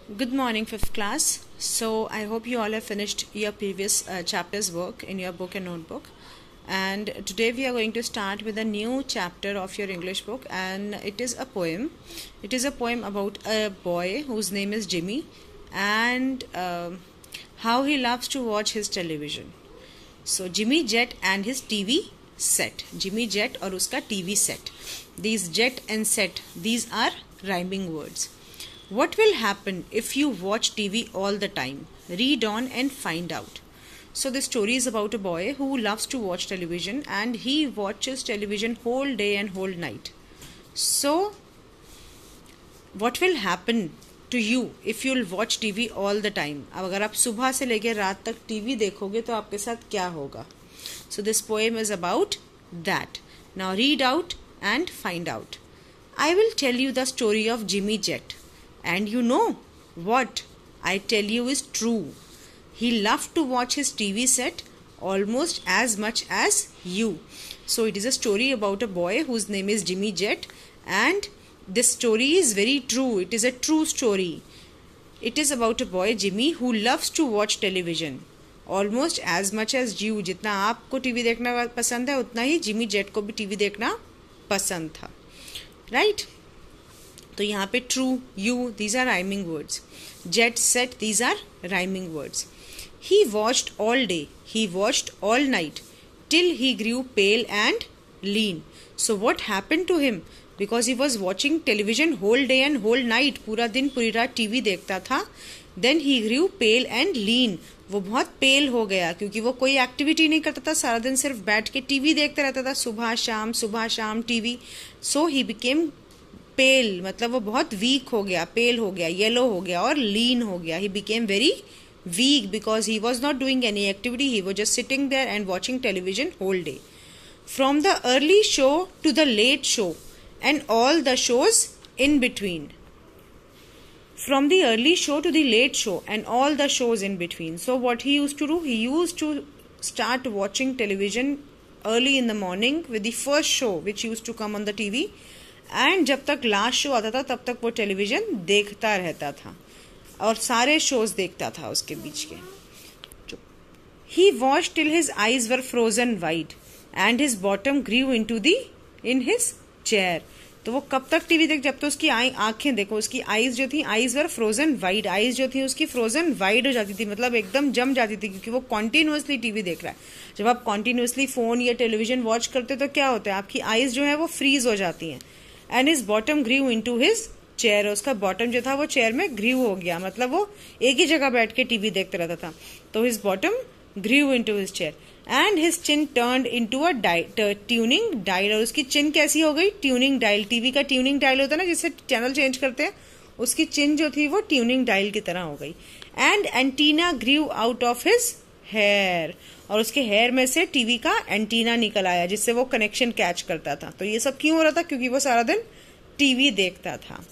Good morning, 5th class. So, I hope you all have finished your previous chapter's work in your book and notebook. And today we are going to start with a new chapter of your English book, and it is a poem. It is a poem about a boy whose name is Jimmy and how he loves to watch his television. So, Jimmy Jet and his TV set. Jimmy Jet और उसका TV set. These jet and set, these are rhyming words. What will happen if you watch TV all the time? Read on and find out. So the story is about a boy who loves to watch television and he watches television whole day and whole night. So what will happen to you if you'll watch TV all the time? अब अगर आप सुबह से लेकर रात तक TV देखोगे तो आपके साथ क्या होगा? So this poem is about that. Now read out and find out. I will tell you the story of Jimmy Jet. And you know what I tell you is true. He loved to watch his TV set almost as much as you. So it is a story about a boy whose name is Jimmy Jet, and this story is very true. It is a true story. It is about a boy Jimmy who loves to watch television almost as much as you. जितना आपको TV देखना पसंद है उतना ही Jimmy jet को भी TV देखना पसंद था, राइट? तो यहाँ पे true, you, these are rhyming words. Jet, set, these are rhyming words. He watched all day, he watched all night, till he grew pale and lean. So what happened to him? Because he was watching television whole day and whole night, पूरा दिन पूरी रात TV देखता था. Then he grew pale and lean. वो बहुत पेल हो गया क्योंकि वो कोई एक्टिविटी नहीं करता था, सारा दिन सिर्फ बैठ के टीवी देखता रहता था, सुबह शाम टीवी. So he became पेल, मतलब वो बहुत वीक हो गया, पेल हो गया, येलो हो गया और लीन हो गया. He became very weak because he was not doing any activity. He was just sitting there and watching television whole day. From the early show to the late show and all the shows in between. From the early show to the late show and all the shows in between. So what he used to do, he used to start watching television early in the morning with the first show which used to come on the TV. And जब तक last show आता था तब तक वो television देखता रहता था और सारे शोज देखता था उसके बीच के. He watch till his eyes were frozen wide and his bottom grew in his chair. तो वो कब तक टीवी देख, जब तो उसकी आंखें देखो, उसकी आईज जो थी, eyes were frozen wide, eyes जो थी उसकी फ्रोजन वाइड हो जाती थी, मतलब एकदम जम जाती थी क्योंकि वो कॉन्टिन्यूसली टीवी देख रहा है. जब आप कॉन्टिन्यूसली फोन या टेलीविजन वॉच करते तो क्या होता है, आपकी आईज जो है वो फ्रीज हो जाती हैं. And his bottom grew into his chair. उसका बॉटम जो था वो चेयर में ग्रीव हो गया, मतलब वो एक ही जगह बैठ के टीवी देखते रहता था. तो his bottom grew into his chair and his chin turned into a tuning dial. और उसकी चिन कैसी हो गई? Tuning dial. टीवी का ट्यूनिंग डायल होता है ना, जिससे चैनल चेंज करते हैं, उसकी चिन जो थी वो ट्यूनिंग डायल की तरह हो गई. And antenna grew out of his hair. और उसके हेयर में से टीवी का एंटीना निकल आया जिससे वो कनेक्शन कैच करता था. तो ये सब क्यों हो रहा था? क्योंकि वो सारा दिन टीवी देखता था.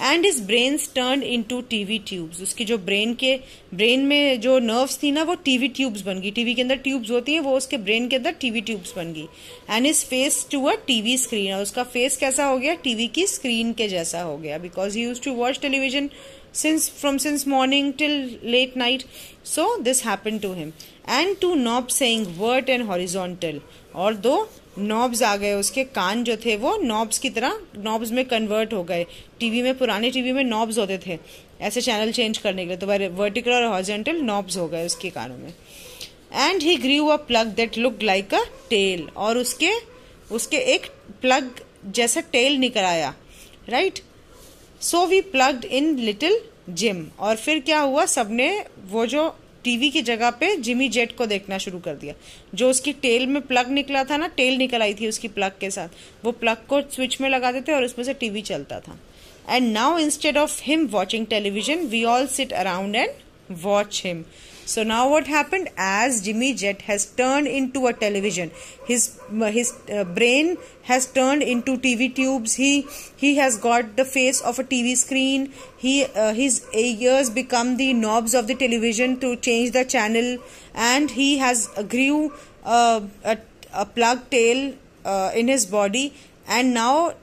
And his brains turn into TV tubes. उसकी जो ब्रेन में जो नर्व्स थी ना वो टीवी ट्यूब्स बन गई. टीवी के अंदर ट्यूब्स होती हैं, वो उसके ब्रेन के अंदर टीवी ट्यूब्स बन गई. And his face to a TV screen. और उसका फेस कैसा हो गया? टीवी की स्क्रीन के जैसा हो गया, because he used to watch television since morning till late night. So this happened to him. And two knobs saying vert and horizontal. और दो नॉब्स आ गए, उसके कान जो थे वो नॉब्स की तरह नॉब्स में कन्वर्ट हो गए. टीवी में, पुराने टीवी में नॉब्स होते थे ऐसे चैनल चेंज करने के लिए, तो वर्टिकल और हॉरिजॉन्टल नॉब्स हो गए उसके कानों में. And he grew a plug that looked like a tail. और उसके एक प्लग जैसा टेल निकल आया, right? So we plugged in little Jim. और फिर क्या हुआ, सबने वो जो टीवी की जगह पे जिमी जेट को देखना शुरू कर दिया. जो उसकी टेल में प्लग निकला था ना, टेल निकल आई थी उसकी प्लग के साथ, वो प्लग को स्विच में लगाते थे और उसमें से टीवी चलता था. And now instead of him watching television we all sit around and watch him. So now what happened? As Jimmy Jet has turned into a television, his brain has turned into TV tubes. He has got the face of a TV screen. His ears become the knobs of the television to change the channel, and he has grew a plug tail in his body. And now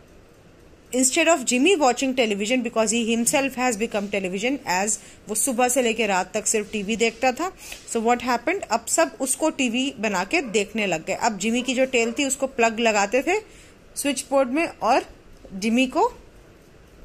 instead of Jimmy watching television because he himself has become television, as वो सुबह से लेकर रात तक सिर्फ TV देखता था. So what happened, अब सब उसको टीवी बना के देखने लग गए. अब जिमी की जो टेल थी उसको प्लग लगाते थे स्विच बोर्ड में और जिमी को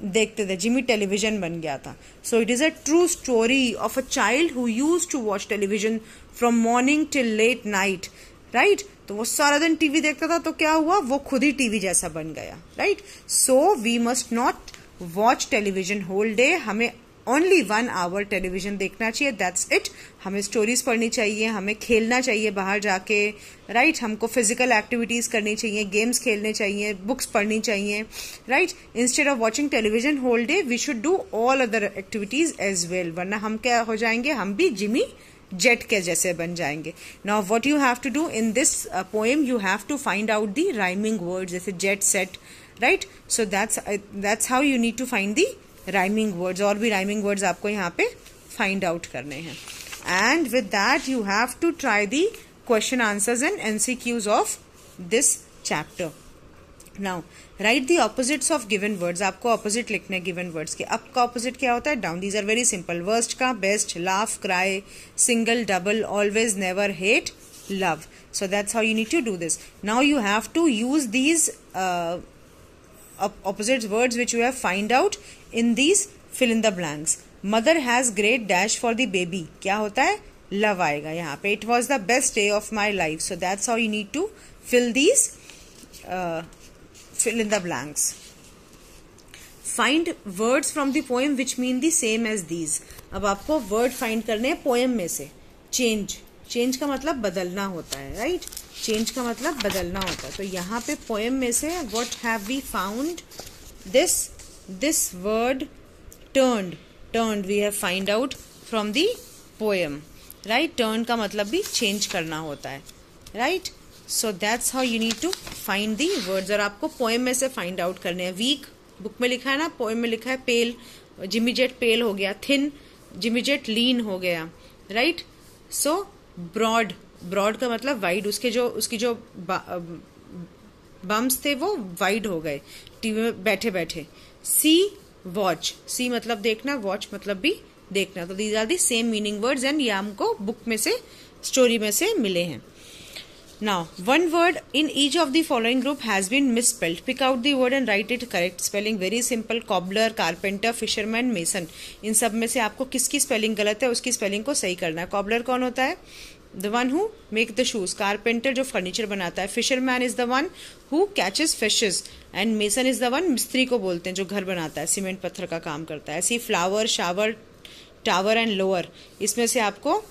देखते थे. जिमी टेलीविजन बन गया था. So it is a true story of a child who used to watch television from morning till late night. Right, तो वो सारा दिन टीवी देखता था, तो क्या हुआ, वो खुद ही टीवी जैसा बन गया. Right, so we must not watch television whole day. हमें ओनली 1 आवर टेलीविजन देखना चाहिए, दैट्स इट. हमें स्टोरीज पढ़नी चाहिए, हमें खेलना चाहिए बाहर जाके. राइट, हमको फिजिकल एक्टिविटीज करनी चाहिए, गेम्स खेलने चाहिए, बुक्स पढ़नी चाहिए. Right, instead of watching television whole day we should do all other activities as well, वरना हम क्या हो जाएंगे, हम भी जिमी जेट के जैसे बन जाएंगे. Now what you have to do in this poem, you have to find out the rhyming words, जैसे jet set. Right, so that's how you need to find the rhyming words. और भी rhyming words आपको यहाँ पे find out करने हैं. And with that you have to try the question answers and MCQs of this chapter. Now write the opposites of given words. आपको opposite लिखने हैं गिवन वर्ड्स के. अप का ऑपोजिट क्या होता है, down. These are very simple. Worst का best, laugh, cry, single, double, always, never, hate, love. So that's how you need to do this. Now you have to use these opposite words which you have find out in these fill in the blanks. Mother has great dash for the baby. क्या होता है? Love आएगा यहाँ पे. It was the best day of my life. So that's how you need to fill these fill in the blanks. Find words from the poem which mean the same as these. अब आपको word find करने हैं poem में से. Change का मतलब बदलना होता है. राइट, चेंज का मतलब बदलना होता है. तो यहाँ पे पोएम में से what have we found, this word turned we have find out from the poem. Right, turn का मतलब भी चेंज करना होता है. Right, so that's how you need to find the words. और आपको पोएम में से फाइंड आउट करने हैं. वीक बुक में लिखा है ना, पोएम में लिखा है पेल, जिमी जेट पेल हो गया. थिन, जिमी जेट लीन हो गया. राइट, सो ब्रॉड का मतलब वाइड. उसकी जो बम्स थे वो वाइड हो गए टीवी में बैठे बैठे. सी वॉच, सी मतलब देखना, वॉच मतलब भी देखना. तो these are the same meaning words and ये हमको बुक में से, स्टोरी में से मिले हैं. Now one word in each of the following group has been misspelled. Pick out the word and write it correct spelling. Very simple. Cobbler, carpenter, fisherman, mason. इन सब में से आपको किसकी स्पेलिंग गलत है उसकी स्पेलिंग को सही करना है. कॉबलर कौन होता है? The one who make the shoes. Carpenter जो फर्नीचर बनाता है. Fisherman is the one who catches fishes. And mason is the one, मिस्त्री को बोलते हैं, जो घर बनाता है, सीमेंट पत्थर का काम करता है. ऐसे ही flower, shower, tower and lower. इसमें से आपको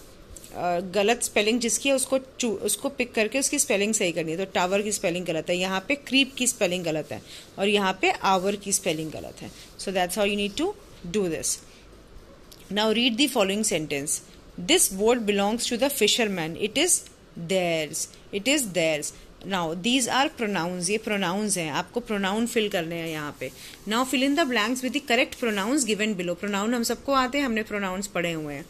गलत स्पेलिंग जिसकी है उसको पिक करके उसकी स्पेलिंग सही करनी है. तो टावर की स्पेलिंग गलत है, यहाँ पे क्रीप की स्पेलिंग गलत है, और यहाँ पे आवर की स्पेलिंग गलत है. So that's how you need to do this. Now read the following sentence. This boat belongs to the fisherman. It is theirs. It is theirs. Now these are pronouns. ये pronouns हैं. आपको pronoun fill करने हैं यहाँ पे. Now fill in the blanks with the correct pronouns given below. Pronoun हम सबको आते हैं, हमने pronouns पढ़े हुए हैं.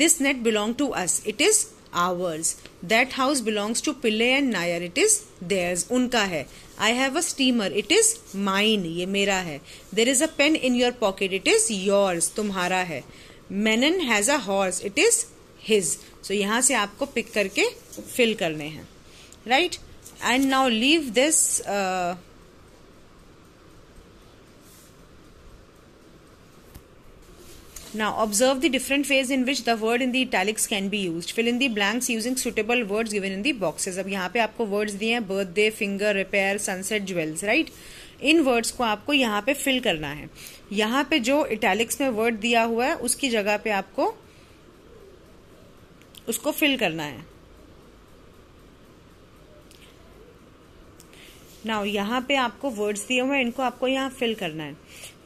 This net belongs to us. It is ours. That house belongs to Pillai and Nayar. It is theirs. उनका है. I have a steamer. It is mine. ये मेरा है. There is a pen in your pocket. It is yours. तुम्हारा है. Menon has a horse. It is his. So यहाँ से आपको पिक करके फिल करने हैं. Right? And now leave this now observe the different ways in which the word in the italics can be used. Fill in the blanks using suitable words given in the boxes. अब यहाँ पे आपको words दिए हैं, birthday, finger, repair, sunset, jewels. Right? इन words को आपको यहाँ पे फिल करना है. यहाँ पे जो इटैलिक्स में वर्ड दिया हुआ है उसकी जगह पे आपको उसको फिल करना है. नाउ यहाँ पे आपको वर्ड्स दिए हुए हैं, इनको आपको यहाँ फिल करना है.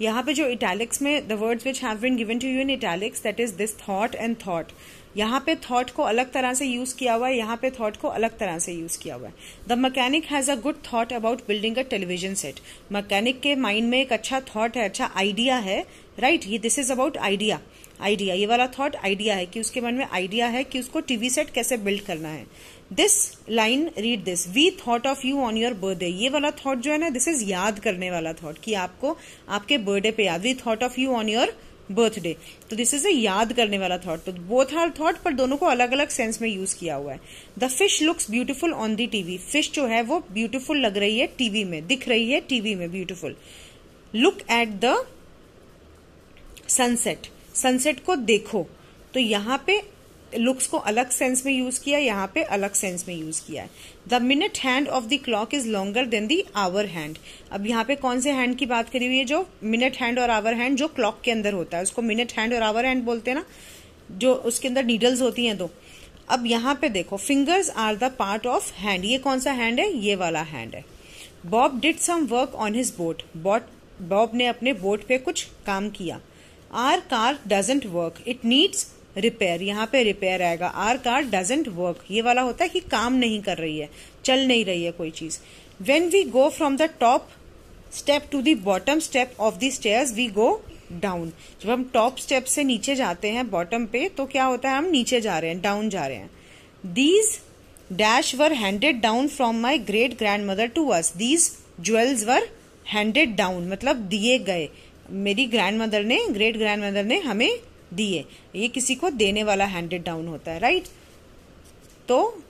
यहाँ पे जो इटैलिक्स में the words which have been given to you in italics, that is this thought and thought. यहाँ पे थॉट को अलग तरह से यूज किया हुआ है, यहाँ पे थॉट को अलग तरह से यूज किया हुआ है. The mechanic has a good thought about building a television set. Mechanic के माइंड में एक अच्छा थॉट है, अच्छा आइडिया है. राइट, ये दिस इज अबाउट आइडिया. ये वाला थॉट आइडिया है कि उसके मन में आइडिया है कि उसको टीवी सेट कैसे बिल्ड करना है. This line read this, we thought of you on your birthday. ये वाला थॉट जो है ना, दिस इज याद करने वाला थॉट, कि आपको आपके बर्थडे पे याद, we thought of you on your birthday, तो दिस इज ए याद करने वाला थॉट। तो बोथ आर थॉट, पर दोनों को अलग अलग सेंस में यूज किया हुआ है। The fish looks beautiful on the TV, fish जो है वो ब्यूटीफुल लग रही है टीवी में, दिख रही है टीवी में beautiful. Look at the sunset, sunset को देखो, तो यहाँ पे लुक्स को अलग सेंस में यूज किया, यहाँ पे अलग सेंस में यूज किया है। The minute hand of the clock is longer than the hour hand. अब यहाँ पे कौन से हैंड की बात करी हुई है? जो मिनट हैंड और आवर हैंड जो क्लॉक के अंदर होता है उसको मिनट हैंड और आवर हैंड बोलते हैं ना, जो उसके अंदर नीडल्स होती हैं। तो अब यहाँ पे देखो, fingers are the part of hand, ये कौन सा हैंड है? ये वाला हैंड है। Bob did some work on his boat, Bob ने अपने बोट पे कुछ काम किया। Our car doesn't work, it needs repair, यहाँ पे रिपेयर आएगा। आर कार डजंट वर्क, ये वाला होता है कि काम नहीं कर रही है, चल नहीं रही है कोई चीज। When we go from the top step to the bottom step of the stairs we go down. जब हम टॉप स्टेप से नीचे जाते हैं बॉटम पे, तो क्या होता है? हम नीचे जा रहे हैं, डाउन जा रहे हैं। These dash were handed down from my great grandmother to us, these jewels were handed down, मतलब दिए गए, मेरी ग्रैंड मदर ने, ग्रेट ग्रैंड मदर ने हमें दिए। ये किसी को देने वाला हैंडेड डाउन होता है, राइट? तो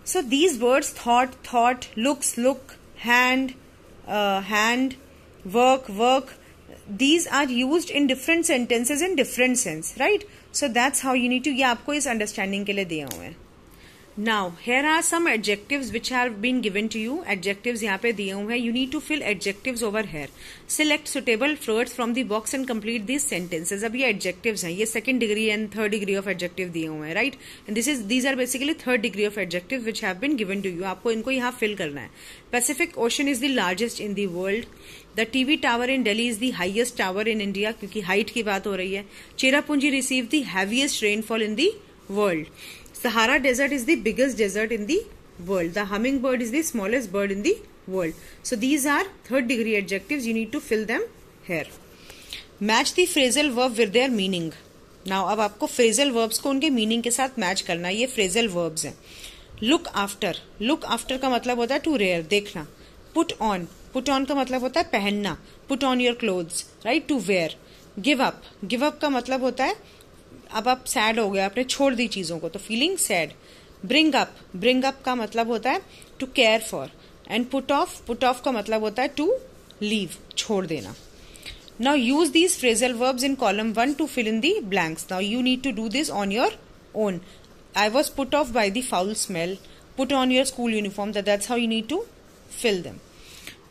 so these words thought, thought, looks, look, hand, hand, work, work, these are used in different sentences in different sense, right? So that's how you need to, ये आपको इस understanding के लिए दिए हुए हैं। Now here are some adjectives which have been given to you. Adjectives यहाँ पे दिए हुए हैं. You need to fill adjectives over here. Select suitable words from the box and complete these sentences. अब ये adjectives हैं, ये second degree and third degree of adjective दिए हुए हैं, right? And these are basically third degree of adjective which have been given to you. आपको इनको यहाँ fill करना है. Pacific Ocean is the largest in the world. The TV tower in Delhi is the highest tower in India, क्योंकि height की बात हो रही है. Cherrapunji received the heaviest rainfall in the world. Sahara Desert is the biggest desert in the world. The hummingbird is the smallest bird in the world. So these are third degree adjectives. You need to fill them here. Match the phrasal verb with their meaning. Now अब आपको phrasal verbs को उनके meaning के साथ match करना है. ये phrasal verbs हैं. Look after. Look after का मतलब होता है to rear, देखना. Put on. Put on का मतलब होता है पहनना. Put on your clothes. Right? To wear. Give up. Give up का मतलब होता है अब आप सैड हो गए, आपने छोड़ दी चीजों को, तो feeling sad. Bring up. Bring up का मतलब होता है to care for. And put off. Put off का मतलब होता है टू लीव, छोड़ देना. Now use these phrasal verbs in column 1 to fill in the blanks. Now you need to do this on your own. I was put off by the foul smell. Put on your school uniform. That's how you need to fill them.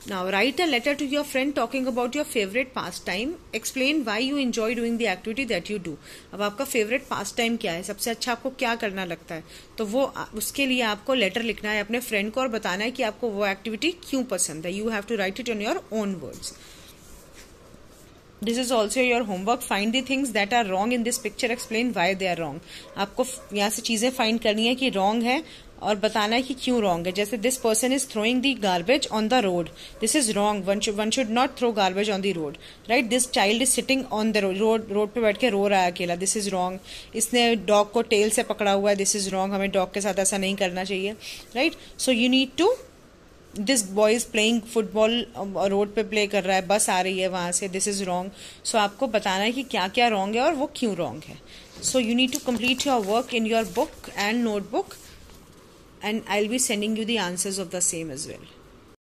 Now write a letter to your friend talking about your favorite pastime. Explain why you enjoy doing the activity that you do. अब आपका favorite pastime क्या है, सबसे अच्छा आपको क्या करना लगता है, तो वो उसके लिए आपको लेटर लिखना है अपने फ्रेंड को और बताना है कि आपको वो एक्टिविटी क्यों पसंद है. You have to write it in your own words. This is also your homework. Find the things that are wrong in this picture. Explain why they are wrong. आपको यहाँ से चीजें फाइंड करनी है कि wrong है और बताना है कि क्यों रॉन्ग है. जैसे this person is throwing the garbage on the road. This is wrong. One should not throw garbage on the road, right. This child is sitting on the road पे बैठ के रो रहा है अकेला. This is wrong. इसने dog को tail से पकड़ा हुआ है. This is wrong. हमें डॉग के साथ ऐसा नहीं करना चाहिए, right. So you need to. This boy is playing football, road पे प्ले कर रहा है, बस आ रही है वहां से. This is wrong. सो आपको बताना है कि क्या क्या रॉन्ग है और वो क्यों रॉन्ग है. So you need to complete your work in your book and notebook, and I'll be sending you the answers of the same as well.